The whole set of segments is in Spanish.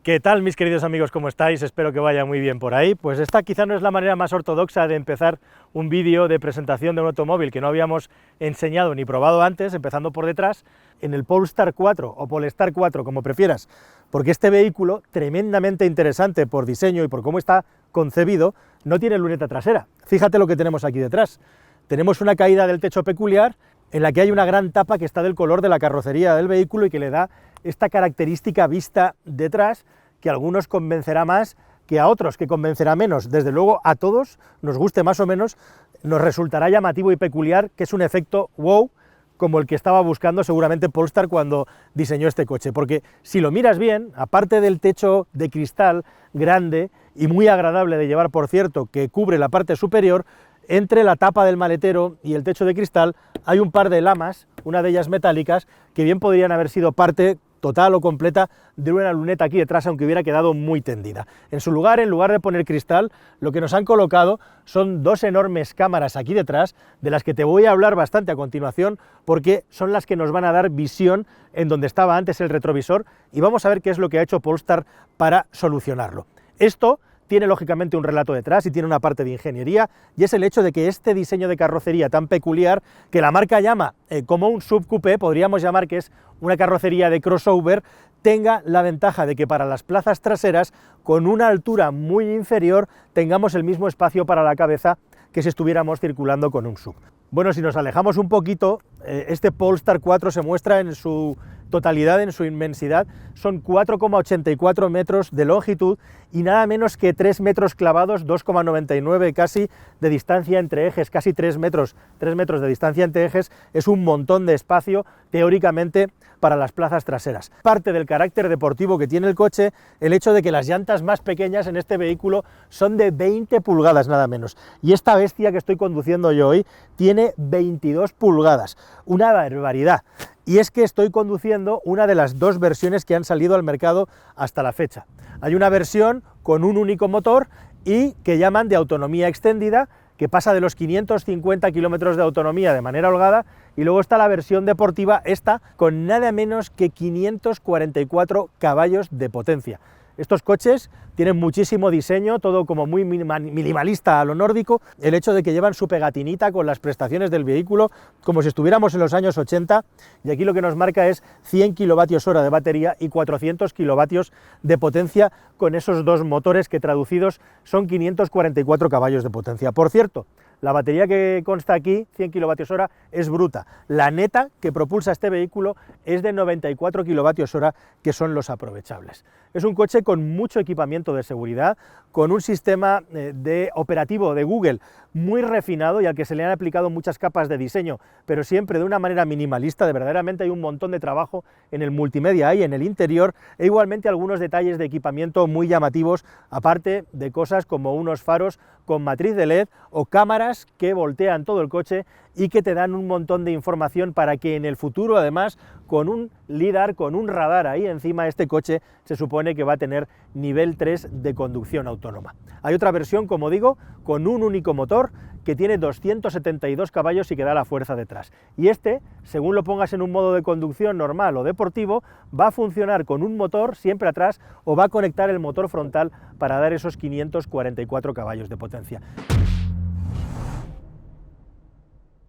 ¿Qué tal, mis queridos amigos? ¿Cómo estáis? Espero que vaya muy bien por ahí. Pues esta quizá no es la manera más ortodoxa de empezar un vídeo de presentación de un automóvil que no habíamos enseñado ni probado antes, empezando por detrás, en el Polestar 4 o Polestar 4, como prefieras, porque este vehículo, tremendamente interesante por diseño y por cómo está concebido, no tiene luneta trasera. Fíjate lo que tenemos aquí detrás. Tenemos una caída del techo peculiar, en la que hay una gran tapa que está del color de la carrocería del vehículo y que le da esta característica vista detrás, que a algunos convencerá más que a otros, que convencerá menos. Desde luego a todos, nos guste más o menos, nos resultará llamativo y peculiar, que es un efecto wow, como el que estaba buscando seguramente Polestar cuando diseñó este coche, porque si lo miras bien, aparte del techo de cristal grande y muy agradable de llevar, por cierto, que cubre la parte superior, entre la tapa del maletero y el techo de cristal hay un par de lamas, una de ellas metálicas, que bien podrían haber sido parte total o completa de una luneta aquí detrás, aunque hubiera quedado muy tendida. En su lugar, en lugar de poner cristal, lo que nos han colocado son dos enormes cámaras aquí detrás, de las que te voy a hablar bastante a continuación, porque son las que nos van a dar visión en donde estaba antes el retrovisor, y vamos a ver qué es lo que ha hecho Polestar para solucionarlo. Esto tiene lógicamente un relato detrás y tiene una parte de ingeniería, y es el hecho de que este diseño de carrocería tan peculiar, que la marca llama como un subcoupé, podríamos llamar que es una carrocería de crossover, tenga la ventaja de que para las plazas traseras, con una altura muy inferior, tengamos el mismo espacio para la cabeza que si estuviéramos circulando con un SUV. Bueno, si nos alejamos un poquito, este Polestar 4 se muestra en su totalidad, en su inmensidad, son 4,84 metros de longitud y nada menos que 3 metros clavados, 2,99 casi de distancia entre ejes, casi 3 metros de distancia entre ejes, es un montón de espacio teóricamente para las plazas traseras. Parte del carácter deportivo que tiene el coche, el hecho de que las llantas más pequeñas en este vehículo son de 20 pulgadas nada menos, y esta bestia que estoy conduciendo yo hoy tiene 22 pulgadas, una barbaridad. Y es que estoy conduciendo una de las dos versiones que han salido al mercado hasta la fecha. Hay una versión con un único motor y que llaman de autonomía extendida, que pasa de los 550 kilómetros de autonomía de manera holgada, y luego está la versión deportiva, esta con nada menos que 544 caballos de potencia. Estos coches tienen muchísimo diseño, todo como muy minimalista a lo nórdico, el hecho de que llevan su pegatinita con las prestaciones del vehículo, como si estuviéramos en los años 80, y aquí lo que nos marca es 100 kilovatios hora de batería y 400 kilovatios de potencia, con esos dos motores que traducidos son 544 caballos de potencia. Por cierto, la batería que consta aquí, 100 kilovatios hora, es bruta. La neta que propulsa este vehículo es de 94 kilovatios hora, que son los aprovechables. Es un coche con mucho equipamiento de seguridad, con un sistema de operativo de Google muy refinado y al que se le han aplicado muchas capas de diseño, pero siempre de una manera minimalista. De verdaderamente hay un montón de trabajo en el multimedia y en el interior, e igualmente algunos detalles de equipamiento muy llamativos, aparte de cosas como unos faros con matriz de LED o cámaras que voltean todo el coche y que te dan un montón de información para que en el futuro, además, con un LiDAR, con un radar ahí encima, este coche se supone que va a tener nivel 3 de conducción autónoma. Hay otra versión, como digo, con un único motor que tiene 272 caballos y que da la fuerza detrás. Y este, según lo pongas en un modo de conducción normal o deportivo, va a funcionar con un motor siempre atrás o va a conectar el motor frontal para dar esos 544 caballos de potencia.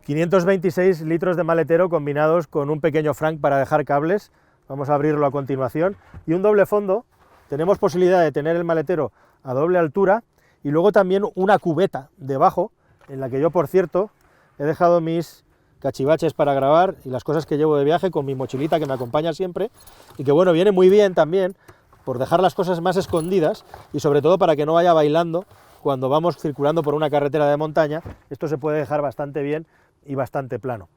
526 litros de maletero combinados con un pequeño frank para dejar cables, vamos a abrirlo a continuación, y un doble fondo. Tenemos posibilidad de tener el maletero a doble altura y luego también una cubeta debajo, en la que yo, por cierto, he dejado mis cachivaches para grabar y las cosas que llevo de viaje con mi mochilita que me acompaña siempre, y que bueno, viene muy bien también por dejar las cosas más escondidas y sobre todo para que no vaya bailando cuando vamos circulando por una carretera de montaña. Esto se puede dejar bastante bien y bastante plano.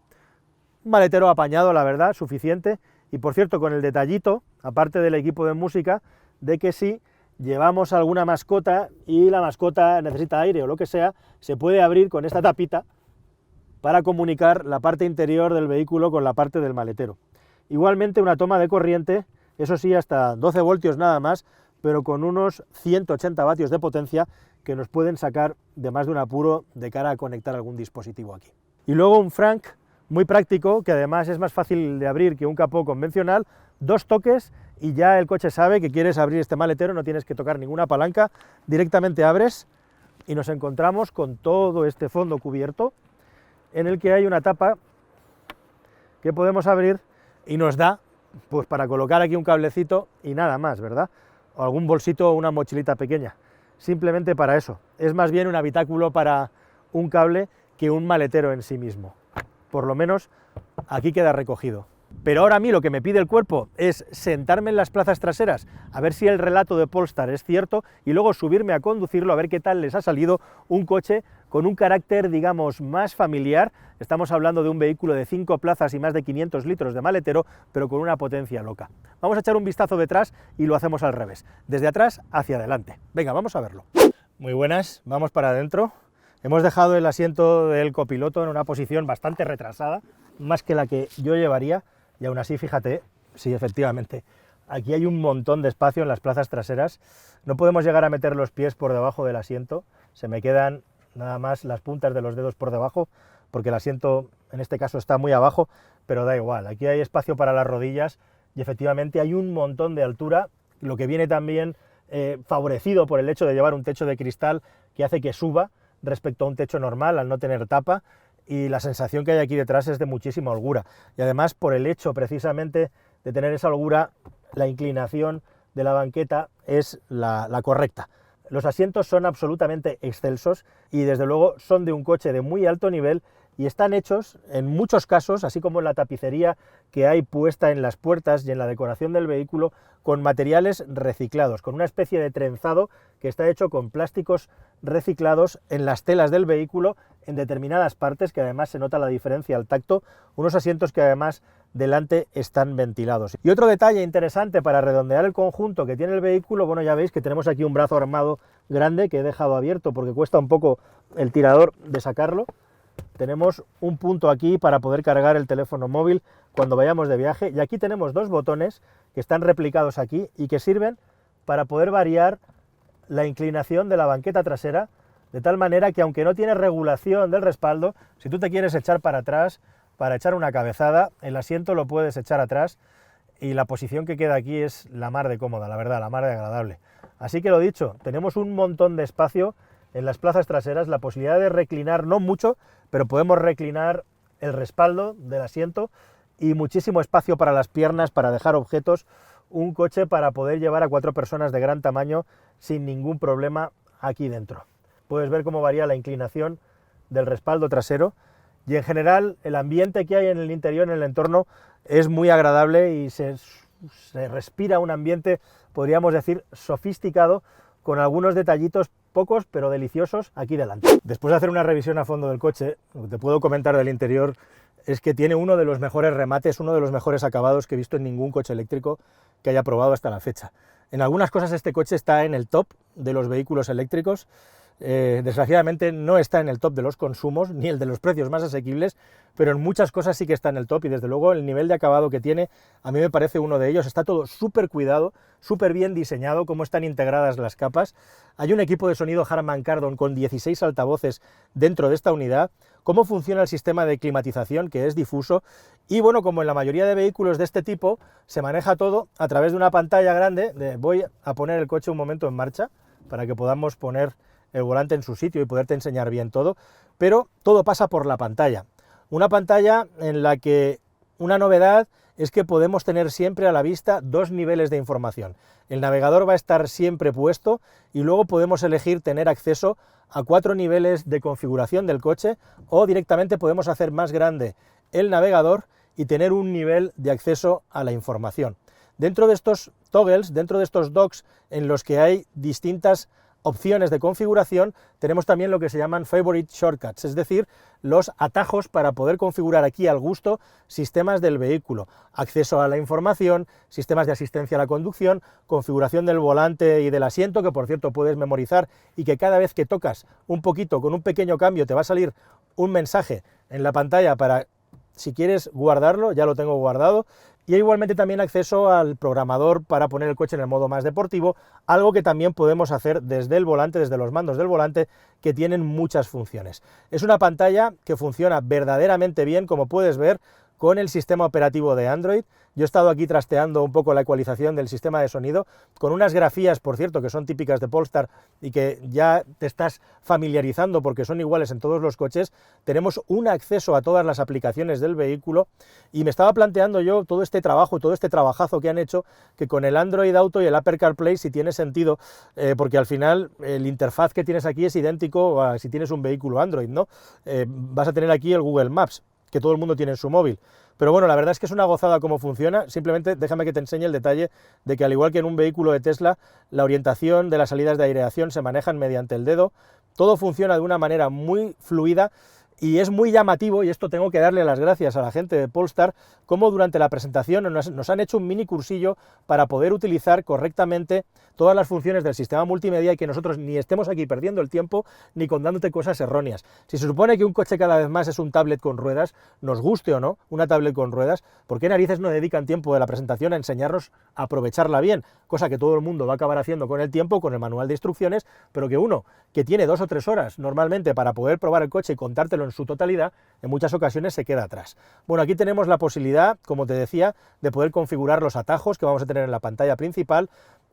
Un maletero apañado, la verdad, suficiente, y por cierto, con el detallito, aparte del equipo de música, de que si llevamos alguna mascota y la mascota necesita aire o lo que sea, se puede abrir con esta tapita para comunicar la parte interior del vehículo con la parte del maletero. Igualmente una toma de corriente, eso sí, hasta 12 voltios nada más, pero con unos 180 vatios de potencia que nos pueden sacar de más de un apuro de cara a conectar algún dispositivo aquí. Y luego un frank muy práctico, que además es más fácil de abrir que un capó convencional, 2 toques y ya el coche sabe que quieres abrir este maletero, no tienes que tocar ninguna palanca, directamente abres y nos encontramos con todo este fondo cubierto en el que hay una tapa que podemos abrir y nos da pues para colocar aquí un cablecito y nada más, ¿verdad? O algún bolsito o una mochilita pequeña, simplemente para eso. Es más bien un habitáculo para un cable que un maletero en sí mismo. Por lo menos aquí queda recogido. Pero ahora a mí lo que me pide el cuerpo es sentarme en las plazas traseras a ver si el relato de Polestar es cierto y luego subirme a conducirlo a ver qué tal les ha salido un coche con un carácter, digamos, más familiar. Estamos hablando de un vehículo de 5 plazas y más de 500 litros de maletero, pero con una potencia loca. Vamos a echar un vistazo detrás y lo hacemos al revés, desde atrás hacia adelante. Venga, vamos a verlo. Muy buenas, vamos para adentro. Hemos dejado el asiento del copiloto en una posición bastante retrasada, más que la que yo llevaría, y aún así, fíjate, sí, efectivamente, aquí hay un montón de espacio en las plazas traseras. No podemos llegar a meter los pies por debajo del asiento, se me quedan nada más las puntas de los dedos por debajo, porque el asiento en este caso está muy abajo, pero da igual, aquí hay espacio para las rodillas y efectivamente hay un montón de altura, lo que viene también favorecido por el hecho de llevar un techo de cristal que hace que suba respecto a un techo normal al no tener tapa, y la sensación que hay aquí detrás es de muchísima holgura, y además por el hecho precisamente de tener esa holgura, la inclinación de la banqueta es la correcta. Los asientos son absolutamente excelsos y desde luego son de un coche de muy alto nivel y están hechos en muchos casos, así como en la tapicería que hay puesta en las puertas y en la decoración del vehículo, con materiales reciclados, con una especie de trenzado que está hecho con plásticos reciclados en las telas del vehículo en determinadas partes, que además se nota la diferencia al tacto, unos asientos que además delante están ventilados. Y otro detalle interesante para redondear el conjunto que tiene el vehículo, bueno, ya veis que tenemos aquí un brazo armado grande que he dejado abierto porque cuesta un poco el tirador de sacarlo. Tenemos un punto aquí para poder cargar el teléfono móvil cuando vayamos de viaje, y aquí tenemos dos botones que están replicados aquí y que sirven para poder variar la inclinación de la banqueta trasera, de tal manera que aunque no tiene regulación del respaldo, si tú te quieres echar para atrás para echar una cabezada, el asiento lo puedes echar atrás y la posición que queda aquí es la mar de cómoda, la verdad, la mar de agradable. Así que lo dicho, tenemos un montón de espacio en las plazas traseras, la posibilidad de reclinar, no mucho, pero podemos reclinar el respaldo del asiento y muchísimo espacio para las piernas, para dejar objetos, un coche para poder llevar a 4 personas de gran tamaño sin ningún problema aquí dentro. Puedes ver cómo varía la inclinación del respaldo trasero y en general el ambiente que hay en el interior, en el entorno, es muy agradable y se respira un ambiente, podríamos decir, sofisticado, con algunos detallitos pocos pero deliciosos aquí delante. Después de hacer una revisión a fondo del coche, lo que te puedo comentar del interior es que tiene uno de los mejores remates, uno de los mejores acabados que he visto en ningún coche eléctrico que haya probado hasta la fecha. En algunas cosas este coche está en el top de los vehículos eléctricos, desgraciadamente no está en el top de los consumos, ni el de los precios más asequibles, pero en muchas cosas sí que está en el top y desde luego el nivel de acabado que tiene a mí me parece uno de ellos. Está todo súper cuidado, súper bien diseñado, cómo están integradas las capas. Hay un equipo de sonido Harman Kardon con 16 altavoces dentro de esta unidad, cómo funciona el sistema de climatización, que es difuso, y bueno, como en la mayoría de vehículos de este tipo, se maneja todo a través de una pantalla grande. Voy a poner el coche un momento en marcha para que podamos poner el volante en su sitio y poderte enseñar bien todo, pero todo pasa por la pantalla. Una pantalla en la que una novedad es que podemos tener siempre a la vista 2 niveles de información. El navegador va a estar siempre puesto y luego podemos elegir tener acceso a 4 niveles de configuración del coche, o directamente podemos hacer más grande el navegador y tener un nivel de acceso a la información. Dentro de estos toggles, dentro de estos docks en los que hay distintas opciones de configuración, tenemos también lo que se llaman favorite shortcuts, es decir, los atajos para poder configurar aquí al gusto sistemas del vehículo, acceso a la información, sistemas de asistencia a la conducción, configuración del volante y del asiento, que por cierto puedes memorizar y que cada vez que tocas un poquito, con un pequeño cambio, te va a salir un mensaje en la pantalla para, si quieres guardarlo, ya lo tengo guardado. Y hay igualmente también acceso al programador para poner el coche en el modo más deportivo, algo que también podemos hacer desde el volante, desde los mandos del volante, que tienen muchas funciones. Es una pantalla que funciona verdaderamente bien, como puedes ver, con el sistema operativo de Android. Yo he estado aquí trasteando un poco la ecualización del sistema de sonido, con unas grafías, por cierto, que son típicas de Polestar y que ya te estás familiarizando porque son iguales en todos los coches. Tenemos un acceso a todas las aplicaciones del vehículo y me estaba planteando yo todo este trabajo, todo este trabajazo que han hecho, que con el Android Auto y el Apple CarPlay sí tiene sentido, porque al final el interfaz que tienes aquí es idéntico a si tienes un vehículo Android, ¿no? Vas a tener aquí el Google Maps, que todo el mundo tiene en su móvil. Pero bueno, la verdad es que es una gozada cómo funciona. Simplemente déjame que te enseñe el detalle de que, al igual que en un vehículo de Tesla, la orientación de las salidas de aireación se manejan mediante el dedo. Todo funciona de una manera muy fluida y es muy llamativo, y esto tengo que darle las gracias a la gente de Polestar, como durante la presentación nos han hecho un mini cursillo para poder utilizar correctamente todas las funciones del sistema multimedia y que nosotros ni estemos aquí perdiendo el tiempo ni contándote cosas erróneas. Si se supone que un coche cada vez más es un tablet con ruedas, nos guste o no una tablet con ruedas, ¿por qué narices no dedican tiempo de la presentación a enseñarnos a aprovecharla bien? Cosa que todo el mundo va a acabar haciendo con el tiempo, con el manual de instrucciones, pero que uno que tiene 2 o 3 horas normalmente para poder probar el coche y contártelo en su totalidad, en muchas ocasiones se queda atrás. Bueno, aquí tenemos la posibilidad, como te decía, de poder configurar los atajos que vamos a tener en la pantalla principal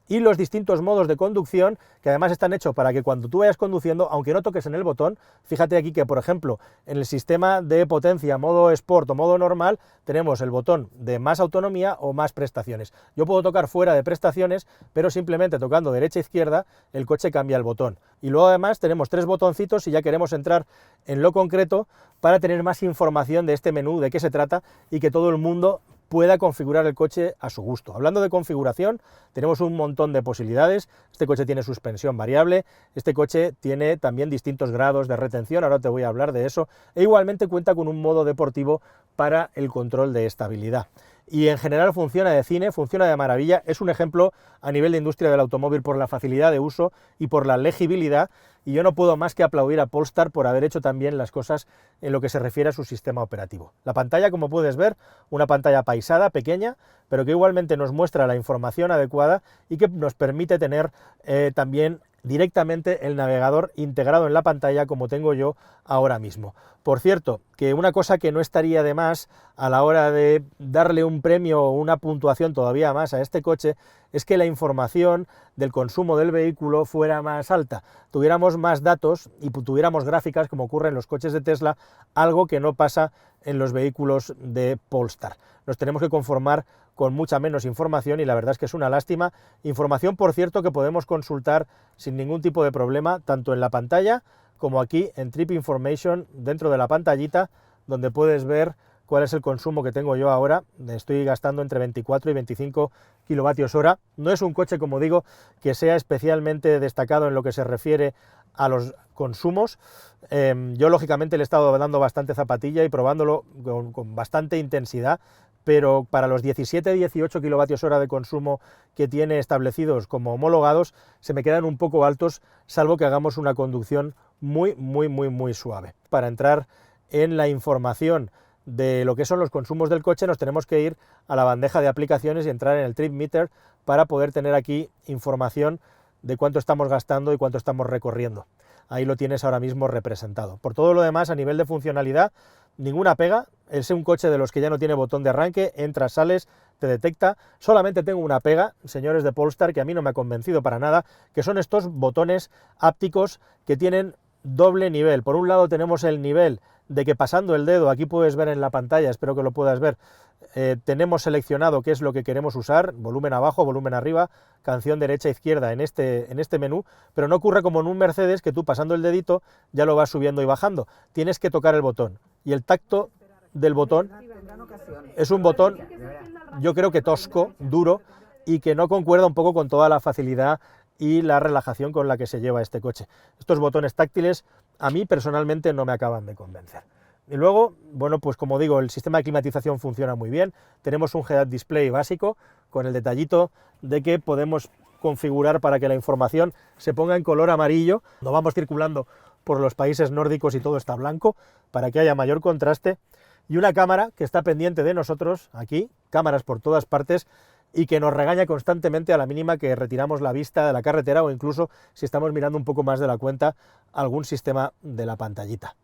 y los distintos modos de conducción, que además están hechos para que cuando tú vayas conduciendo, aunque no toques en el botón, fíjate aquí que, por ejemplo, en el sistema de potencia, modo Sport o modo normal, tenemos el botón de más autonomía o más prestaciones. Yo puedo tocar fuera de prestaciones, pero simplemente tocando derecha e izquierda, el coche cambia el botón. Y luego además tenemos 3 botoncitos si ya queremos entrar en lo concreto para tener más información de este menú, de qué se trata y que todo el mundo pueda configurar el coche a su gusto. Hablando de configuración, tenemos un montón de posibilidades. Este coche tiene suspensión variable, este coche tiene también distintos grados de retención, ahora te voy a hablar de eso, e igualmente cuenta con un modo deportivo para el control de estabilidad. Y en general funciona de cine, funciona de maravilla, es un ejemplo a nivel de industria del automóvil por la facilidad de uso y por la legibilidad, y yo no puedo más que aplaudir a Polestar por haber hecho también las cosas en lo que se refiere a su sistema operativo. La pantalla, como puedes ver, una pantalla paisada, pequeña, pero que igualmente nos muestra la información adecuada y que nos permite tener también directamente el navegador integrado en la pantalla como tengo yo ahora mismo. Por cierto, que una cosa que no estaría de más a la hora de darle un premio o una puntuación todavía más a este coche es que la información del consumo del vehículo fuera más alta, tuviéramos más datos y tuviéramos gráficas como ocurre en los coches de Tesla, algo que no pasa en los vehículos de Polestar. Nos tenemos que conformar con mucha menos información y la verdad es que es una lástima. Información, por cierto, que podemos consultar sin ningún tipo de problema, tanto en la pantalla como aquí en Trip Information, dentro de la pantallita, donde puedes ver cuál es el consumo que tengo yo ahora. Estoy gastando entre 24 y 25 kilovatios hora. No es un coche, como digo, que sea especialmente destacado en lo que se refiere a los consumos. Yo, lógicamente, le he estado dando bastante zapatilla y probándolo con bastante intensidad, pero para los 17-18 kilovatios hora de consumo que tiene establecidos como homologados, se me quedan un poco altos, salvo que hagamos una conducción muy suave. Para entrar en la información de lo que son los consumos del coche, nos tenemos que ir a la bandeja de aplicaciones y entrar en el Trip Meter para poder tener aquí información de cuánto estamos gastando y cuánto estamos recorriendo. Ahí lo tienes ahora mismo representado. Por todo lo demás, a nivel de funcionalidad, ninguna pega. Es un coche de los que ya no tiene botón de arranque, entras, sales, te detecta. Solamente tengo una pega, señores de Polestar, que a mí no me ha convencido para nada, que son estos botones ápticos que tienen doble nivel. Por un lado tenemos el nivel de que pasando el dedo, aquí puedes ver en la pantalla, espero que lo puedas ver, tenemos seleccionado qué es lo que queremos usar, volumen abajo, volumen arriba, canción derecha, izquierda en este menú, pero no ocurre como en un Mercedes que tú pasando el dedito ya lo vas subiendo y bajando, tienes que tocar el botón y el tacto del botón es un botón, yo creo que tosco, duro y que no concuerda un poco con toda la facilidad y la relajación con la que se lleva este coche. Estos botones táctiles a mí personalmente no me acaban de convencer. Y luego, bueno, pues como digo, el sistema de climatización funciona muy bien, tenemos un head-up display básico con el detallito de que podemos configurar para que la información se ponga en color amarillo, no vamos circulando por los países nórdicos y todo está blanco, para que haya mayor contraste, y una cámara que está pendiente de nosotros, aquí, cámaras por todas partes, y que nos regaña constantemente a la mínima que retiramos la vista de la carretera o incluso si estamos mirando un poco más de la cuenta algún sistema de la pantallita.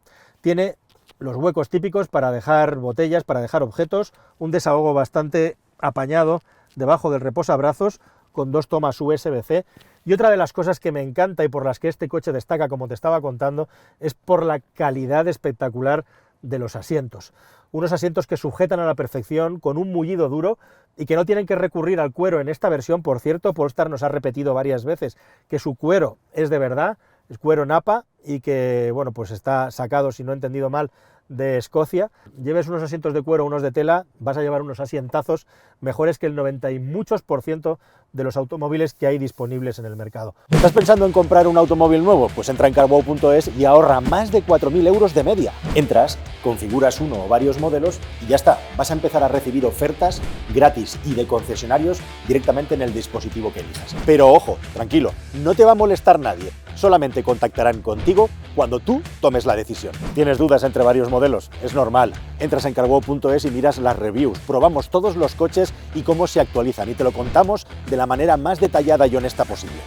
Tiene los huecos típicos para dejar botellas, para dejar objetos, un desahogo bastante apañado debajo del reposabrazos con 2 tomas USB-C. Y otra de las cosas que me encanta y por las que este coche destaca, como te estaba contando, es por la calidad espectacular de los asientos. Unos asientos que sujetan a la perfección, con un mullido duro y que no tienen que recurrir al cuero en esta versión. Por cierto, Polestar nos ha repetido varias veces que su cuero es de verdad, es cuero Napa y que, bueno, pues está sacado, si no he entendido mal, de Escocia. Lleves unos asientos de cuero, unos de tela, vas a llevar unos asientazos mejores que el 90 y muchos % de los automóviles que hay disponibles en el mercado. ¿Estás pensando en comprar un automóvil nuevo? Pues entra en carwow.es y ahorra más de 4.000 euros de media. Entras, configuras uno o varios modelos y ya está. Vas a empezar a recibir ofertas gratis y de concesionarios directamente en el dispositivo que elijas. Pero ojo, tranquilo, no te va a molestar nadie. Solamente contactarán contigo cuando tú tomes la decisión. ¿Tienes dudas entre varios modelos? Es normal. Entras en carwow.es y miras las reviews. Probamos todos los coches y cómo se actualizan y te lo contamos de la manera más detallada y honesta posible.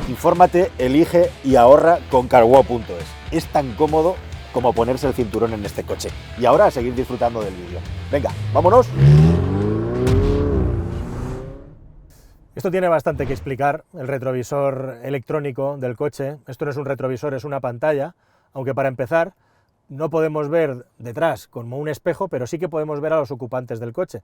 Infórmate, elige y ahorra con carwow.es. Es tan cómodo como ponerse el cinturón en este coche. Y ahora a seguir disfrutando del vídeo. Venga, vámonos. Esto tiene bastante que explicar, el retrovisor electrónico del coche. Esto no es un retrovisor, es una pantalla, aunque para empezar no podemos ver detrás como un espejo, pero sí que podemos ver a los ocupantes del coche.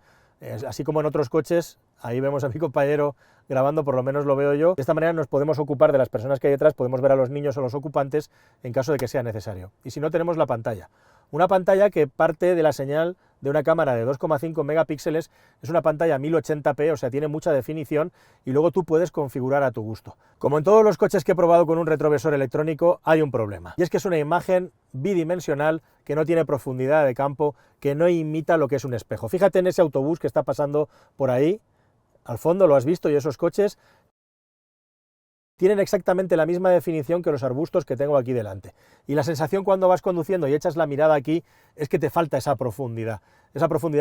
Así como en otros coches, ahí vemos a mi compañero grabando, por lo menos lo veo yo. De esta manera nos podemos ocupar de las personas que hay detrás, podemos ver a los niños o los ocupantes en caso de que sea necesario. Y si no, tenemos la pantalla. Una pantalla que parte de la señal de una cámara de 2,5 megapíxeles, es una pantalla 1080p, o sea, tiene mucha definición y luego tú puedes configurar a tu gusto. Como en todos los coches que he probado con un retrovisor electrónico, hay un problema, y es que es una imagen bidimensional que no tiene profundidad de campo, que no imita lo que es un espejo. Fíjate en ese autobús que está pasando por ahí, al fondo lo has visto, y esos coches tienen exactamente la misma definición que los arbustos que tengo aquí delante. Y la sensación cuando vas conduciendo y echas la mirada aquí es que te falta esa profundidad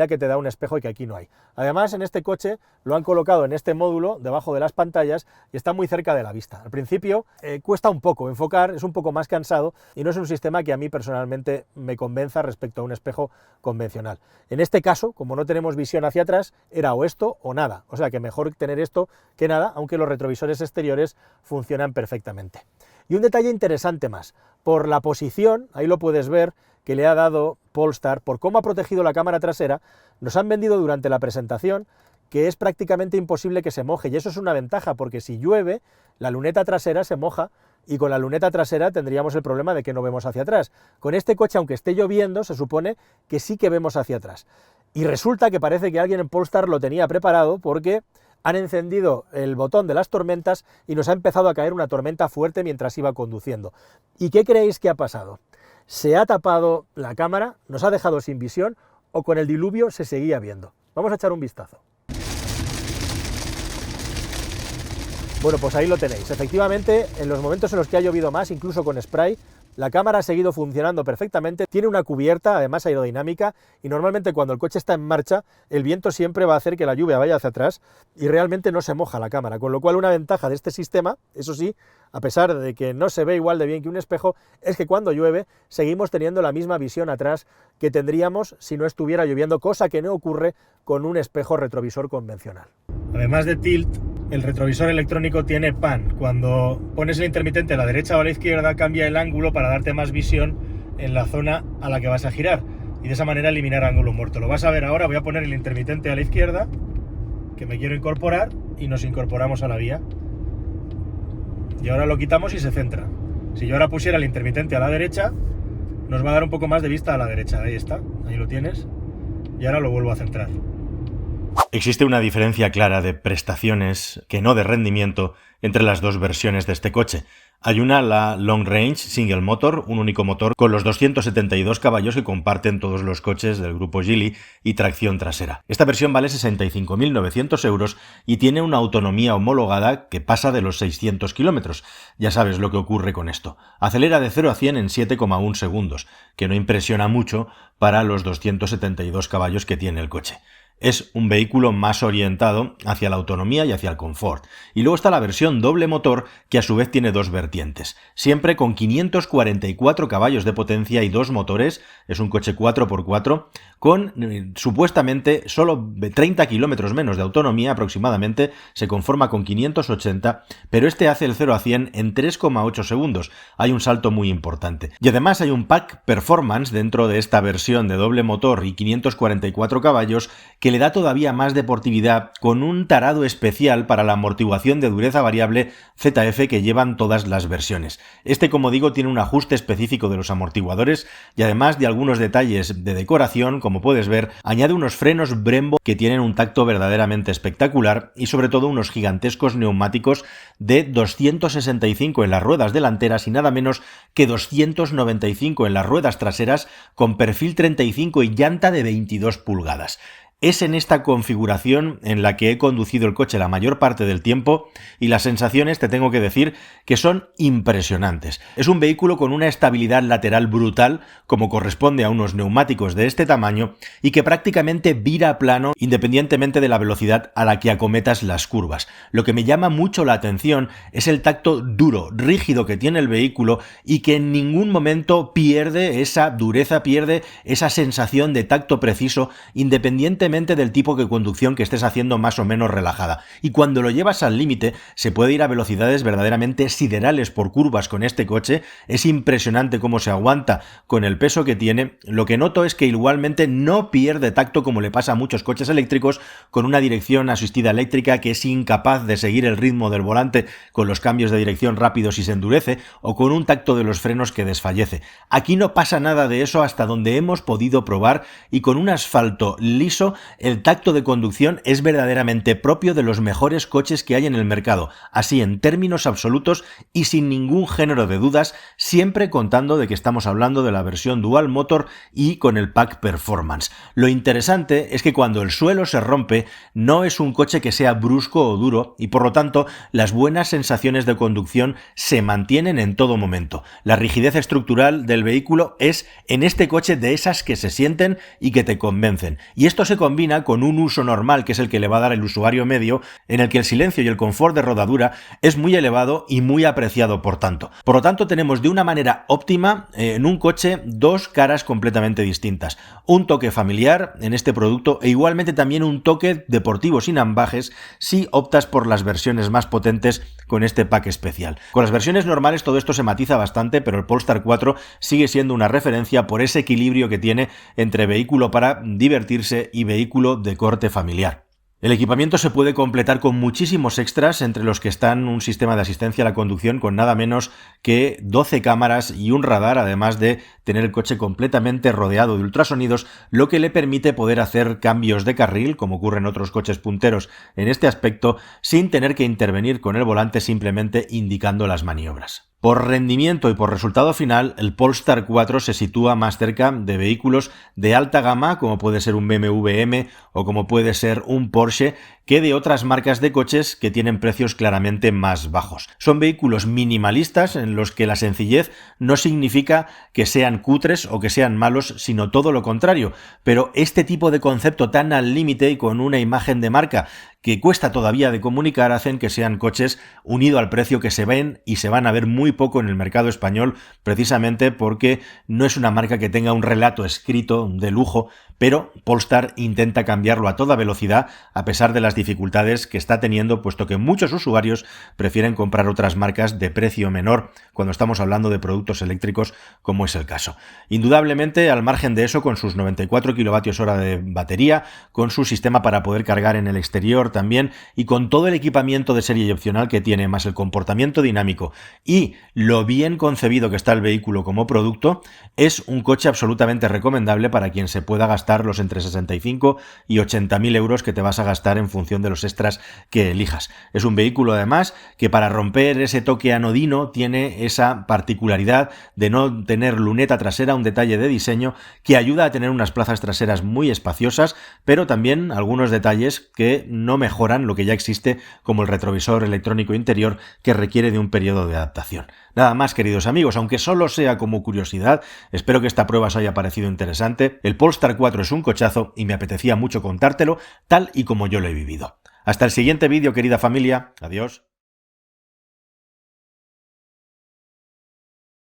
que te da un espejo y que aquí no hay. Además, en este coche lo han colocado en este módulo debajo de las pantallas y está muy cerca de la vista. Al principio cuesta un poco enfocar, es un poco más cansado y no es un sistema que a mí personalmente me convenza respecto a un espejo convencional. En este caso, como no tenemos visión hacia atrás, era o esto o nada. O sea que mejor tener esto que nada, aunque los retrovisores exteriores funcionan perfectamente. Y un detalle interesante más, por la posición, ahí lo puedes ver, que le ha dado Polestar, por cómo ha protegido la cámara trasera, nos han vendido durante la presentación que es prácticamente imposible que se moje, y eso es una ventaja, porque si llueve, la luneta trasera se moja, y con la luneta trasera tendríamos el problema de que no vemos hacia atrás. Con este coche, aunque esté lloviendo, se supone que sí que vemos hacia atrás. Y resulta que parece que alguien en Polestar lo tenía preparado, porque han encendido el botón de las tormentas y nos ha empezado a caer una tormenta fuerte mientras iba conduciendo. ¿Y qué creéis que ha pasado? ¿Se ha tapado la cámara, nos ha dejado sin visión o con el diluvio se seguía viendo? Vamos a echar un vistazo. Bueno, pues ahí lo tenéis. Efectivamente, en los momentos en los que ha llovido más, incluso con spray, la cámara ha seguido funcionando perfectamente, tiene una cubierta, además aerodinámica, y normalmente cuando el coche está en marcha, el viento siempre va a hacer que la lluvia vaya hacia atrás y realmente no se moja la cámara, con lo cual una ventaja de este sistema, eso sí, a pesar de que no se ve igual de bien que un espejo, es que cuando llueve seguimos teniendo la misma visión atrás que tendríamos si no estuviera lloviendo, cosa que no ocurre con un espejo retrovisor convencional. Además de tilt, el retrovisor electrónico tiene pan. Cuando pones el intermitente a la derecha o a la izquierda, cambia el ángulo para darte más visión en la zona a la que vas a girar y de esa manera eliminar ángulo muerto. Lo vas a ver ahora. Voy a poner el intermitente a la izquierda, que me quiero incorporar, y nos incorporamos a la vía. Y ahora lo quitamos y se centra. Si yo ahora pusiera el intermitente a la derecha, nos va a dar un poco más de vista a la derecha. Ahí está, ahí lo tienes. Y ahora lo vuelvo a centrar. Existe una diferencia clara de prestaciones, que no de rendimiento, entre las dos versiones de este coche. Hay una, la Long Range Single Motor, un único motor con los 272 caballos que comparten todos los coches del grupo Geely y tracción trasera. Esta versión vale 65.900 euros y tiene una autonomía homologada que pasa de los 600 kilómetros. Ya sabes lo que ocurre con esto. Acelera de 0 a 100 en 7,1 segundos, que no impresiona mucho para los 272 caballos que tiene el coche. Es un vehículo más orientado hacia la autonomía y hacia el confort. Y luego está la versión doble motor, que a su vez tiene dos vertientes, siempre con 544 caballos de potencia y dos motores. Es un coche 4x4 con supuestamente solo 30 kilómetros menos de autonomía aproximadamente, se conforma con 580, pero este hace el 0 a 100 en 3,8 segundos. Hay un salto muy importante. Y además hay un pack performance dentro de esta versión de doble motor y 544 caballos que le da todavía más deportividad, con un tarado especial para la amortiguación de dureza variable ZF que llevan todas las versiones. Este, como digo, tiene un ajuste específico de los amortiguadores y además de algunos detalles de decoración, como puedes ver, añade unos frenos Brembo que tienen un tacto verdaderamente espectacular y sobre todo unos gigantescos neumáticos de 265 en las ruedas delanteras y nada menos que 295 en las ruedas traseras, con perfil 35 y llanta de 22 pulgadas. Es en esta configuración en la que he conducido el coche la mayor parte del tiempo y las sensaciones, te tengo que decir, que son impresionantes. Es un vehículo con una estabilidad lateral brutal, como corresponde a unos neumáticos de este tamaño, y que prácticamente vira plano independientemente de la velocidad a la que acometas las curvas. Lo que me llama mucho la atención es el tacto duro, rígido que tiene el vehículo y que en ningún momento pierde esa dureza, pierde esa sensación de tacto preciso, independientemente del tipo de conducción que estés haciendo más o menos relajada. Y cuando lo llevas al límite, se puede ir a velocidades verdaderamente siderales por curvas con este coche. Es impresionante cómo se aguanta con el peso que tiene. Lo que noto es que igualmente no pierde tacto, como le pasa a muchos coches eléctricos, con una dirección asistida eléctrica que es incapaz de seguir el ritmo del volante con los cambios de dirección rápidos y se endurece, o con un tacto de los frenos que desfallece. Aquí no pasa nada de eso hasta donde hemos podido probar, y con un asfalto liso el tacto de conducción es verdaderamente propio de los mejores coches que hay en el mercado, así en términos absolutos y sin ningún género de dudas, siempre contando de que estamos hablando de la versión dual motor y con el pack performance. Lo interesante es que cuando el suelo se rompe, no es un coche que sea brusco o duro y por lo tanto las buenas sensaciones de conducción se mantienen en todo momento. La rigidez estructural del vehículo es en este coche de esas que se sienten y que te convencen, y esto se combina con un uso normal, que es el que le va a dar el usuario medio, en el que el silencio y el confort de rodadura es muy elevado y muy apreciado por tanto. Por lo tanto, tenemos de una manera óptima en un coche dos caras completamente distintas. Un toque familiar en este producto e igualmente también un toque deportivo sin ambajes si optas por las versiones más potentes con este pack especial. Con las versiones normales todo esto se matiza bastante, pero el Polestar 4 sigue siendo una referencia por ese equilibrio que tiene entre vehículo para divertirse y vehículo de corte familiar. El equipamiento se puede completar con muchísimos extras, entre los que están un sistema de asistencia a la conducción con nada menos que 12 cámaras y un radar, además de tener el coche completamente rodeado de ultrasonidos, lo que le permite poder hacer cambios de carril, como ocurre en otros coches punteros en este aspecto, sin tener que intervenir con el volante, simplemente indicando las maniobras. Por rendimiento y por resultado final, el Polestar 4 se sitúa más cerca de vehículos de alta gama, como puede ser un BMW M o como puede ser un Porsche, que de otras marcas de coches que tienen precios claramente más bajos. Son vehículos minimalistas en los que la sencillez no significa que sean cutres o que sean malos, sino todo lo contrario. Pero este tipo de concepto tan al límite y con una imagen de marca que cuesta todavía de comunicar hacen que sean coches unido al precio que se ven y se van a ver muy poco en el mercado español, precisamente porque no es una marca que tenga un relato escrito de lujo, pero Polestar intenta cambiarlo a toda velocidad a pesar de las dificultades que está teniendo, puesto que muchos usuarios prefieren comprar otras marcas de precio menor cuando estamos hablando de productos eléctricos, como es el caso. Indudablemente, al margen de eso, con sus 94 kWh de batería, con su sistema para poder cargar en el exterior también, y con todo el equipamiento de serie y opcional que tiene, más el comportamiento dinámico y lo bien concebido que está el vehículo como producto, es un coche absolutamente recomendable para quien se pueda gastar los entre 65 y 80.000 euros que te vas a gastar en función de los extras que elijas. Es un vehículo además que, para romper ese toque anodino, tiene esa particularidad de no tener luneta trasera, un detalle de diseño que ayuda a tener unas plazas traseras muy espaciosas, pero también algunos detalles que no mejoran lo que ya existe, como el retrovisor electrónico interior, que requiere de un periodo de adaptación. Nada más, queridos amigos, aunque solo sea como curiosidad, espero que esta prueba os haya parecido interesante. El Polestar 4 es un cochazo y me apetecía mucho contártelo tal y como yo lo he vivido. Hasta el siguiente vídeo, querida familia. Adiós.